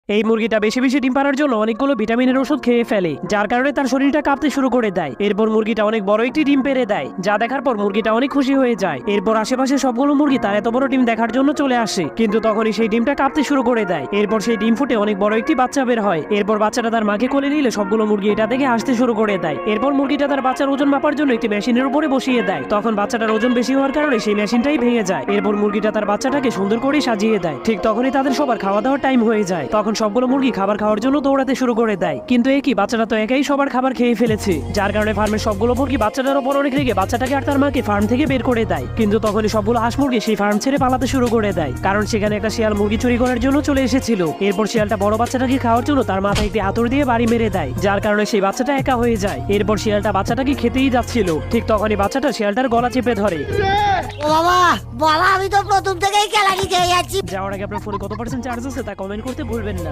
এই মুরগিটা বেশি বেশি ডিম পাড়ার জন্য অনেকগুলো ভিটামিনের ওষুধ খেয়ে ফেলে, যার কারণে তার শরীরটা কাঁপতে শুরু করে দেয়। এরপর মুরগিটা অনেক বড় একটি ডিম পেড়ে দেয়, যা দেখার পর মুরগিটা অনেক খুশি হয়ে যায়। এরপর আশেপাশে সবগুলো মুরগি তার এত বড় ডিম দেখার জন্য চলে আসে, কিন্তু তখনই সেই ডিমটা কাঁপতে শুরু করে দেয়। এরপর সেই ডিম ফুটে অনেক বড় একটি বাচ্চা বের হয়। এরপর বাচ্চাটা তার মাকে কোলে নিলে সবগুলো মুরগি এটা দেখে হাসতে শুরু করে দেয়। এরপর মুরগিটা তার বাচ্চার ওজন মাপার জন্য একটি মেশিনের উপরে বসিয়ে দেয়। তখন বাচ্চাটার ওজন বেশি হওয়ার কারণে সেই মেশিনটাই ভেঙে যায়। এরপর মুরগিটা তার বাচ্চাটাকে সুন্দর করে সাজিয়ে দেয়। ঠিক তখনই তাদের সবার খাওয়া দাওয়ার টাইম হয়ে যায়। তখন সবগুলো মুরগি খাবার খাওয়ার জন্য দৌড়াতে শুরু করে দেয়, কিন্তু একই বাচ্চাটা তো একাই সবার খাবার খেয়ে ফেলেছে, যার কারণে ফার্মের সবগুলো মুরগি বাচ্চাটার উপর অনেক রেগে বাচ্চাটাকে আর তার মাকে ফার্ম থেকে বের করে দেয়। কিন্তু তখনই সবগুলো হাঁস মুরগি সেই ফার্ম ছেড়ে পালাতে শুরু করে দেয়, কারণ সেখানে একটা শিয়াল মুরগি চুরি করার জন্য চলে এসেছিল। এরপর শিয়ালটা বড় বাচ্চাটাকে খাওয়ার জন্য তার মাথায় একটি হাতুড়ি দিয়ে বাড়ি মেরে দেয়, যার কারণে সেই বাচ্চাটা একা হয়ে যায়। এরপর শিয়ালটা বাচ্চাটাকে খেতেই যাচ্ছিল, ঠিক তখনই বাচ্চাটা শিয়ালটার গলা চেপে ধরে। ও বাবা বাবা, আমি তো প্রথম থেকেই কেলানি খেয়ে যাচ্ছি। যাওয়ার আগে আপনার ফোনে কত % চার্জ আছে তা কমেন্ট করতে ভুলবেন না।